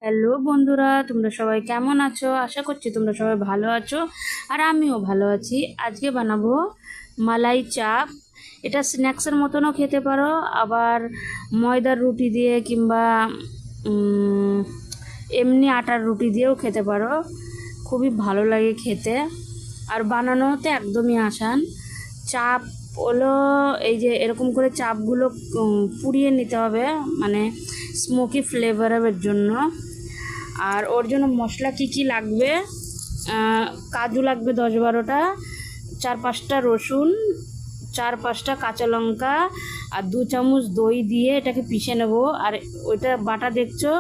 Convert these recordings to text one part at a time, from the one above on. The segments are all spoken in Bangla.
হ্যালো বন্ধুরা, তোমরা সবাই কেমন আছো? আশা করছি তোমরা সবাই ভালো আছো আর আমিও ভালো আছি। আজকে বানাবো মালাই চাপ। এটা স্ন্যাক্সের মতনও খেতে পারো, আবার ময়দার রুটি দিয়ে কিংবা উম, এমনি আটার রুটি দিয়েও খেতে পারো। খুবই ভালো লাগে খেতে আর বানানোতে একদমই আসান। চাপ হলো এই যে এরকম করে চাপগুলো পুড়িয়ে নিতে হবে, মানে স্মোকি ফ্লেভারের জন্য। আর ওর জন্য মশলা কি কি লাগবে, কাজু লাগবে 10-12টা, 4-5টা রসুন, 4-5টা কাঁচা লঙ্কা আর 2 চামচ দই দিয়ে এটাকে পিষে নেব। আর ওইটা বাটা দেখছো,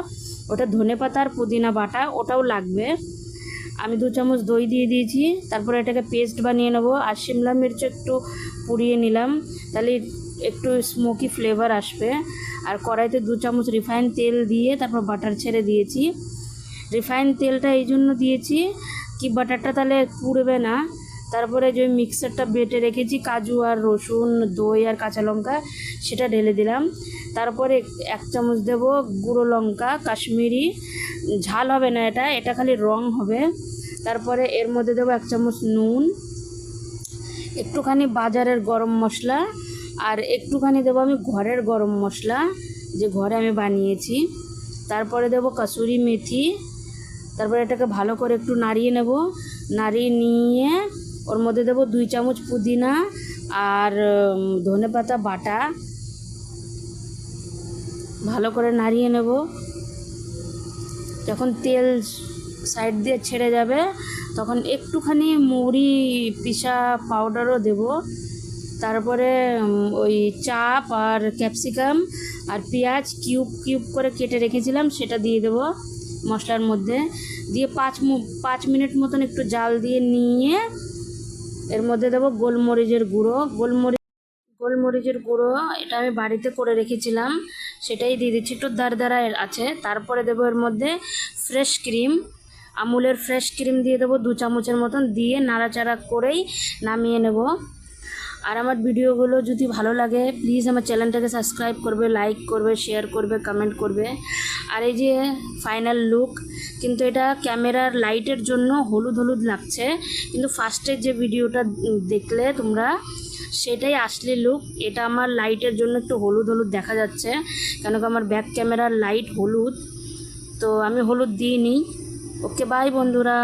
ওটা ধনেপাতা আর পুদিনা বাটা, ওটাও লাগবে। আমি 2 চামচ দই দিয়ে দিয়েছি। তারপরে এটাকে পেস্ট বানিয়ে নেব। আর শিমলা মির্চ একটু পুড়িয়ে নিলাম, তাহলে একটু স্মোকি ফ্লেভার আসবে। আর কড়াইতে 2 চামচ রিফাইন তেল দিয়ে তারপর বাটার ছেড়ে দিয়েছি। রিফাইন তেলটা এই জন্য দিয়েছি কি বাটারটা তাহলে পুড়বে না। তারপরে যে মিক্সারটা বেটে রেখেছি কাজু আর রসুন, দই আর কাঁচা লঙ্কা, সেটা ঢেলে দিলাম। তারপরে 1 চামচ দেব গুঁড়ো লঙ্কা, কাশ্মীরি ঝাল হবে না, এটা এটা খালি রং হবে। তারপরে এর মধ্যে দেবো 1 চামচ নুন, একটুখানি বাজারের গরম মশলা, আর একটুখানি দেবো আমি ঘরের গরম মশলা, যে ঘরে আমি বানিয়েছি। তারপরে দেবো কসুরি মেথি। তারপরে এটাকে ভালো করে একটু নাড়িয়ে নেব। নাড়িয়ে নিয়ে ওর মধ্যে দেবো 2 চামচ পুদিনা আর ধনেপাতা বাটা, ভালো করে নাড়িয়ে নেব। যখন তেল সাইড দিয়ে ছেড়ে যাবে তখন একটুখানি মৌরি পিসা পাউডারও দেব। তারপরে ওই চাপ আর ক্যাপসিকাম আর পেঁয়াজ কিউব কিউব করে কেটে রেখেছিলাম সেটা দিয়ে দেবো মশলার মধ্যে। দিয়ে 5 মিনিট মতন একটু জাল দিয়ে নিয়ে এর মধ্যে দেবো গোলমরিচের গুঁড়ো। গোলমরিচের গুঁড়ো এটা আমি বাড়িতে করে রেখেছিলাম, সেটাই দিয়ে দিচ্ছি, একটু দারদারা আছে। তারপরে দেবো এর মধ্যে ফ্রেশ ক্রিম, আমুলের ফ্রেশ ক্রিম দিয়ে দেবো 2 চামচের মতন, দিয়ে নাড়াচাড়া করেই নামিয়ে নেব। আর আমার ভিডিওগুলো যদি ভালো লাগে প্লিজ আমার চ্যানেলটাকে সাবস্ক্রাইব করবে, লাইক করবে, শেয়ার করবে, কমেন্ট করবে। আর এই যে ফাইনাল লুক, কিন্তু এটা ক্যামেরার লাইটের জন্য হলুদ হলুদ লাগছে, কিন্তু ফার্স্টের যে ভিডিওটা দেখলে তোমরা সেটাই আসলে লুক। এটা আমার লাইটের জন্য একটু হলুদ হলুদ দেখা যাচ্ছে, কেন কি আমার ব্যাক ক্যামেরার লাইট হলুদ, তো আমি হলুদ দিইনি। ওকে বাই বন্ধুরা।